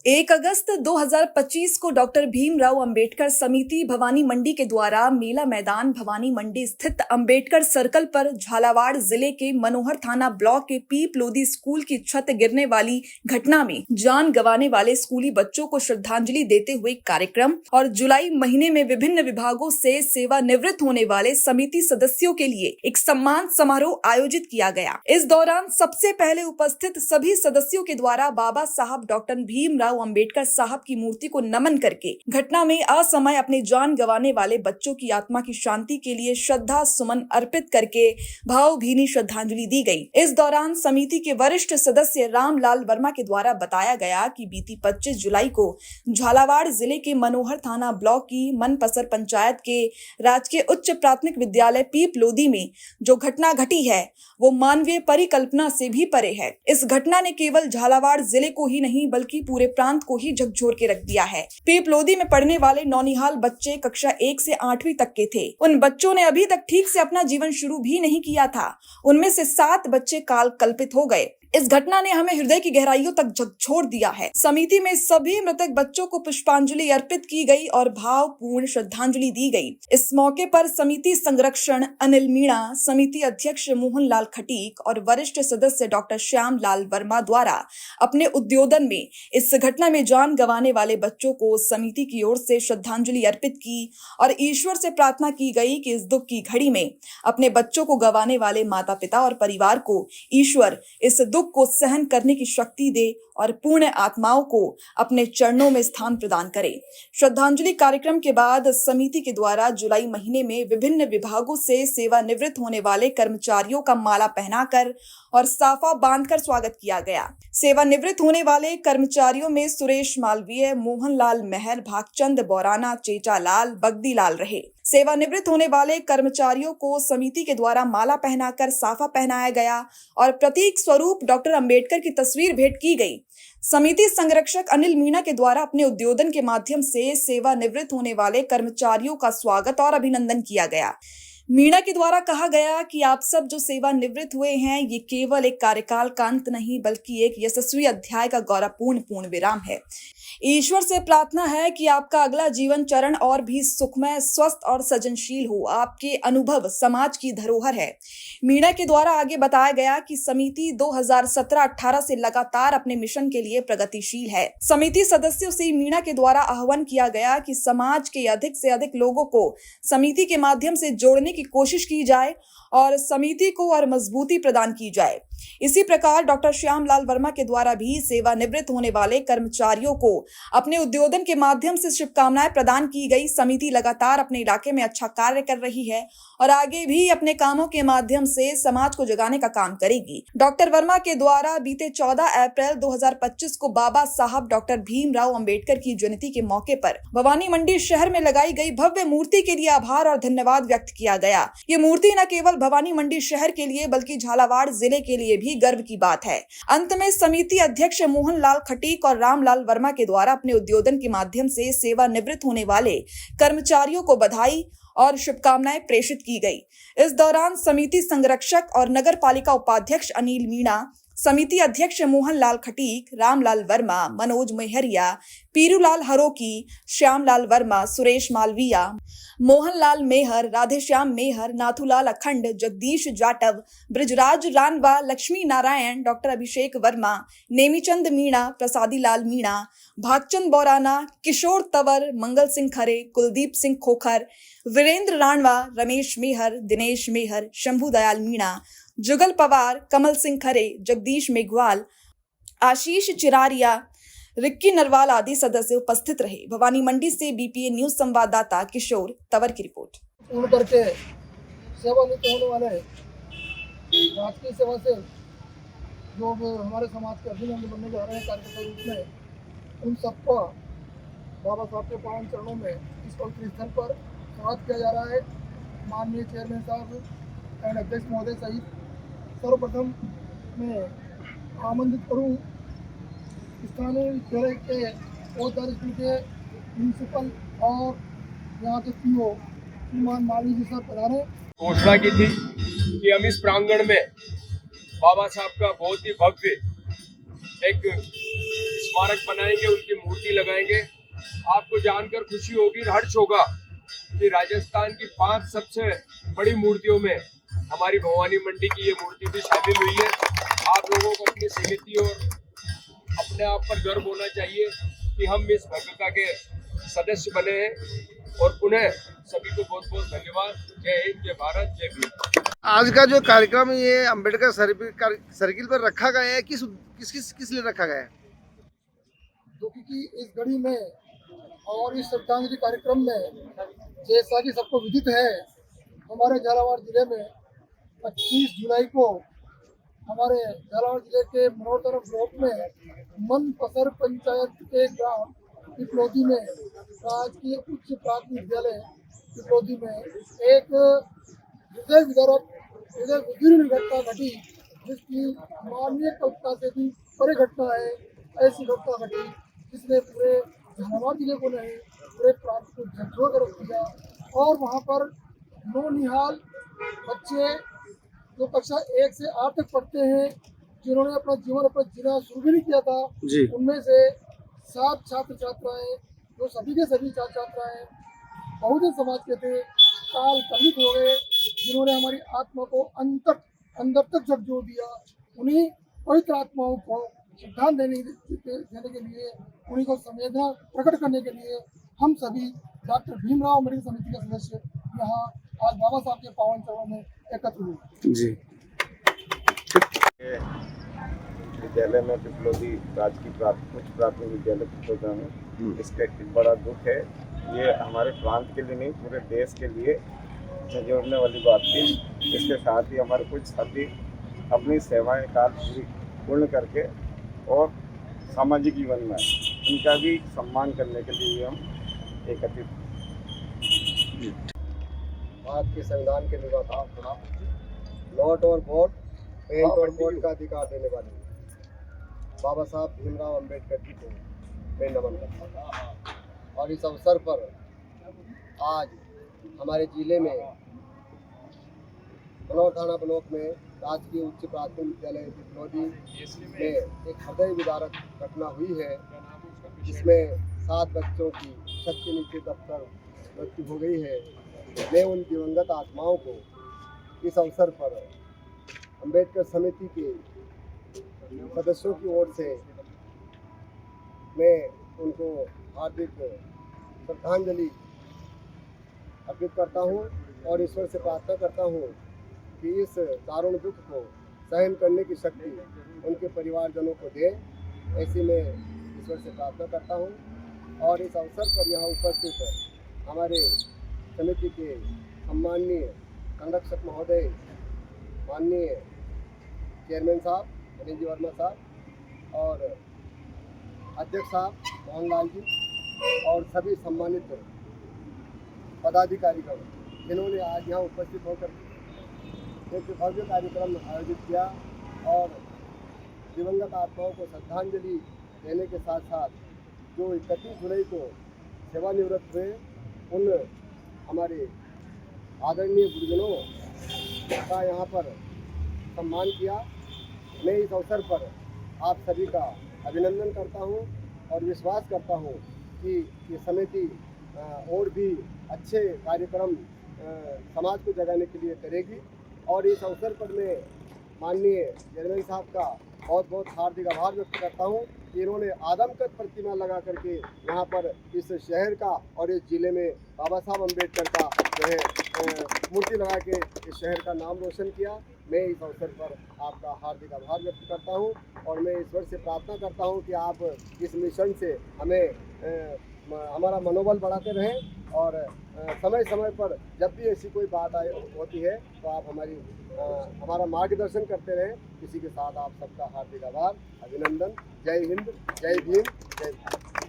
1 अगस्त 2025 को डॉक्टर भीमराव अंबेडकर समिति भवानी मंडी के द्वारा मेला मैदान भवानी मंडी स्थित अंबेडकर सर्कल पर झालावाड़ जिले के मनोहर थाना ब्लॉक के पीप लोधी स्कूल की छत गिरने वाली घटना में जान गंवाने वाले स्कूली बच्चों को श्रद्धांजलि देते हुए कार्यक्रम और जुलाई महीने में विभिन्न विभागों से सेवानिवृत्त होने वाले समिति सदस्यों के लिए एक सम्मान समारोह आयोजित किया गया। इस दौरान सबसे पहले उपस्थित सभी सदस्यों के द्वारा बाबा साहब डॉक्टर भीमराव अंबेडकर साहब की मूर्ति को नमन करके घटना में असमय अपने जान गंवाने वाले बच्चों की आत्मा की शांति के लिए श्रद्धा सुमन अर्पित करके भावभीनी श्रद्धांजलि दी गई। इस दौरान समिति के वरिष्ठ सदस्य रामलाल वर्मा के द्वारा बताया गया कि बीती 25 जुलाई को झालावाड़ जिले के मनोहर थाना ब्लॉक की मनपसर पंचायत के राजकीय उच्च प्राथमिक विद्यालय पीप लोधी में जो घटना घटी है वो मानवीय परिकल्पना से भी परे है। इस घटना ने केवल झालावाड़ जिले को ही नहीं बल्कि पूरे प्रांत को ही झकझोर के रख दिया है। पीप लोधी में पढ़ने वाले नौनिहाल बच्चे कक्षा 1 से 8वीं तक के थे। उन बच्चों ने अभी तक ठीक से अपना जीवन शुरू भी नहीं किया था। उनमें से 7 बच्चे काल कल्पित हो गए। इस घटना ने हमें हृदय की गहराइयों तक झकझोर दिया है। समिति में सभी मृतक बच्चों को पुष्पांजलि अर्पित की गई और भावपूर्ण श्रद्धांजलि दी गई। इस मौके पर समिति संरक्षण अनिल मीणा, समिति अध्यक्ष मोहन लाल खटीक और वरिष्ठ सदस्य डॉक्टर श्याम लाल वर्मा द्वारा अपने उद्बोधन में इस घटना में जान गंवाने वाले बच्चों को समिति की ओर से श्रद्धांजलि अर्पित की और ईश्वर से प्रार्थना की गई कि इस दुख की घड़ी में अपने बच्चों को गंवाने वाले माता पिता और परिवार को ईश्वर इस दुख को सहन करने की शक्ति दे और पूर्ण आत्माओं को अपने चरणों में स्थान प्रदान करे। श्रद्धांजलि कार्यक्रम के बाद समिति के द्वारा जुलाई महीने में विभिन्न विभागों से सेवानिवृत्त होने वाले कर्मचारियों का माला पहनाकर और साफा बांधकर स्वागत किया गया। सेवानिवृत्त होने वाले कर्मचारियों में सुरेश मालवीय, मोहन लाल महर, भागचंद बोराना, चेचा लाल, बगदी लाल रहे। सेवानिवृत्त होने वाले कर्मचारियों को समिति के द्वारा माला पहनाकर साफा पहनाया गया और प्रतीक स्वरूप डॉक्टर अंबेडकर की तस्वीर भेंट की गई। समिति संरक्षक अनिल मीणा के द्वारा अपने उद्बोधन के माध्यम से सेवानिवृत्त होने वाले कर्मचारियों का स्वागत और अभिनंदन किया गया। मीणा के द्वारा कहा गया कि आप सब जो सेवानिवृत्त हुए हैं ये केवल एक कार्यकाल का अंत नहीं बल्कि एक यशस्वी अध्याय का गौरवपूर्ण विराम है। ईश्वर से प्रार्थना है कि आपका अगला जीवन चरण और भी सुखमय, स्वस्थ और सृजनशील हो। आपके अनुभव समाज की धरोहर है। मीणा के द्वारा आगे बताया गया कि समिति 2017-18 से लगातार अपने मिशन के लिए प्रगतिशील है। समिति सदस्यों से मीणा के द्वारा आह्वान किया गया कि समाज के अधिक से अधिक लोगों को समिति के माध्यम से जोड़ने की कोशिश की जाए और समिति को और मजबूती प्रदान की जाए। इसी प्रकार डॉक्टर श्याम लाल वर्मा के द्वारा भी सेवानिवृत्त होने वाले कर्मचारियों को अपने उद्बोधन के माध्यम से शुभकामनाएं प्रदान की गई। समिति लगातार अपने इलाके में अच्छा कार्य कर रही है और आगे भी अपने कामों के माध्यम से समाज को जगाने का काम करेगी। डॉक्टर वर्मा के द्वारा बीते 14 अप्रैल 2025 को बाबा साहब डॉक्टर भीमराव अंबेडकर की जयंती के मौके पर भवानी मंडी शहर में लगाई गई भव्य मूर्ति के लिए आभार और धन्यवाद व्यक्त किया गया। ये मूर्ति न केवल भवानी मंडी शहर के लिए बल्कि झालावाड़ जिले के लिए भी गर्व की बात है। अंत में समिति अध्यक्ष मोहन लाल खटीक और रामलाल वर्मा के द्वारा अपने उद्बोधन के माध्यम से सेवानिवृत्त होने वाले कर्मचारियों को बधाई और शुभकामनाएं प्रेषित की गई। इस दौरान समिति संरक्षक और नगर पालिका उपाध्यक्ष अनिल मीणा, समिति अध्यक्ष मोहन लाल खटीक, रामलाल वर्मा, मनोज मेहरिया, पीरूलाल हरोकी, श्यामलाल वर्मा, सुरेश मालविया, मोहन लाल मेहर, राधेश्याम मेहर, नाथूलाल अखंड, जगदीश जाटव, ब्रिजराज रानवा, लक्ष्मी नारायण, डॉक्टर अभिषेक वर्मा, नेमीचंद मीणा, प्रसादी लाल मीणा, भागचंद बोराना, किशोर तंवर, मंगल सिंह खरे, कुलदीप सिंह खोखर, वीरेंद्र राणवा, रमेश मेहर, दिनेश मेहर, शंभू दयाल मीणा, जुगल पवार, कमल सिंह खरे, जगदीश मेघवाल, आशीष चिरारिया, रिक्की नरवाल आदि सदस्य उपस्थित रहे। भवानी मंडी से बीपीए न्यूज संवाददाता किशोर तंवर की रिपोर्ट। पूर्ण करके सेवानिवृत्त होने वाले राजकीय सेवा से जो हमारे समाज के अभिनंदन बनने जा रहे हैं कार्यकर्ता रूप में, उन सबको बाबा साहब के पावन चरणों में इस पवित्र स्थल पर स्वागत किया जा रहा है। माननीय चेयरमैन साहब एंड अध्यक्ष महोदय सहित सर्वप्रथम मैं आमंत्रित करूँ स्थानीय विद्यालय के पौधार स्कूल के प्रिंसिपल और यहाँ के पीओ श्रीमान मालवी जी साहब पधारे। घोषणा की थी कि हम इस प्रांगण में बाबा साहब का बहुत ही भव्य एक स्मारक बनाएंगे, उनकी मूर्ति लगाएंगे। आपको जानकर खुशी होगी, हर्ष होगा कि राजस्थान की 5 सबसे बड़ी मूर्तियों में हमारी भवानी मंडी की ये मूर्ति भी शामिल हुई है। आप लोगों को अपनी समिति और अपने आप पर गर्व होना चाहिए कि हम इस भव्यता के सदस्य बने हैं। और पुनः सभी को बहुत बहुत धन्यवाद। जय हिंद, जय भारत, जय भीम। आज का जो कार्यक्रम ये अंबेडकर सर्किल पर रखा गया है, किस लिए रखा गया है? दुख की इस घड़ी में और इस श्रद्धांजलि कार्यक्रम में जैसा कि सबको विदित है, हमारे झालावाड़ जिले में 25 जुलाई को हमारे झालावाड़ जिले के मनोहर ब्लॉक में मनपसर पंचायत के ग्राम पिपलौदी में राजकीय उच्च प्राथमिक विद्यालय पिपलौदी में एक हृदय विदीर्ण घटना घटी, जिसकी मानवीय कल्पना से भी परे घटना है। ऐसी घटना घटी जिसने पूरे झालावाड़ जिले को नहीं, पूरे प्रांत को झकझोर कर रख दिया। और वहाँ पर नौनिहाल बच्चे जो कक्षा 1 से 8 तक पढ़ते हैं, जिन्होंने अपना जीवन अपना जीना शुरू भी नहीं किया था, उनमें से 7 छात्र छात्राएं, जो सभी के सभी छात्र छात्राएं बहुजन समाज के थे, काल कलित हो गए, जिन्होंने हमारी आत्मा को अंदर तक झकझोर दिया। उन्हीं पवित्र आत्माओं को श्रद्धांजलि देने के लिए, उन्हीं को संवेदना प्रकट करने के लिए हम सभी डॉक्टर भीमराव अम्बेडकर समिति के सदस्य यहाँ आज बाबा साहब के पावन चरणों में एकत्र हुए। जी, विद्यालय में पिपलौदी राजकीय उच्च प्राथमिक विद्यालय पिपलौदा में इसका एक बड़ा दुख है। ये हमारे प्रांत के लिए नहीं, पूरे देश के लिए जोड़ने वाली बात थी। इसके साथ ही हमारे कुछ साथी अपनी सेवाएं काल पूर्ण करके और सामाजिक जीवन में उनका भी सम्मान करने के लिए हम एकत्रित। भारत के संविधान के निर्माता, नोट और वोट, पेंट और वोट का अधिकार देने वाले बाबा साहब भीमराव अम्बेडकर जी को मैं नमन करता हूँ। और इस अवसर पर आज हमारे जिले में मनोहर थाना ब्लॉक में राजकीय उच्च प्राथमिक विद्यालय पिपलौदी में एक हृदय विदारक घटना हुई है, जिसमें 7 बच्चों की छत के नीचे दबकर मृत्यु हो गई है। मैं उन दिवंगत आत्माओं को इस अवसर पर अंबेडकर समिति के सदस्यों की ओर से मैं उनको हार्दिक श्रद्धांजलि अर्पित करता हूं और ईश्वर से प्रार्थना करता हूं कि इस दारुण दुख को सहन करने की शक्ति उनके परिवारजनों को दे। ऐसी मैं ईश्वर से प्रार्थना करता हूं। और इस अवसर पर यहाँ उपस्थित हमारे समिति के सम्माननीय संरक्षक महोदय, माननीय चेयरमैन साहब अनिल जी वर्मा साहब और अध्यक्ष साहब मोहनलाल जी और सभी सम्मानित पदाधिकारीगण, जिन्होंने आज यहाँ उपस्थित होकर एक भव्य कार्यक्रम आयोजित किया और दिवंगत आत्माओं को श्रद्धांजलि देने के साथ साथ जो 31 जुलाई को सेवानिवृत्त हुए उन हमारे आदरणीय गुरुजनों का यहाँ पर सम्मान किया। मैं इस अवसर पर आप सभी का अभिनंदन करता हूँ और विश्वास करता हूँ कि ये समिति और भी अच्छे कार्यक्रम समाज को जगाने के लिए करेगी। और इस अवसर पर मैं माननीय चेयरमैन साहब का बहुत बहुत हार्दिक आभार व्यक्त करता हूँ कि इन्होंने आदमकद प्रतिमा लगा करके यहाँ पर इस शहर का और इस ज़िले में बाबा साहब अम्बेडकर का जो है मूर्ति लगा के इस शहर का नाम रोशन किया। मैं इस अवसर पर आपका हार्दिक आभार व्यक्त करता हूँ और मैं ईश्वर से प्रार्थना करता हूँ कि आप इस मिशन से हमें हमारा मनोबल बढ़ाते रहें और समय समय पर जब भी ऐसी कोई बात होती है तो आप हमारा मार्गदर्शन करते रहें। इसी के साथ आप सबका हार्दिक आभार, अभिनंदन। जय हिंद, जय भीम, जय भारत।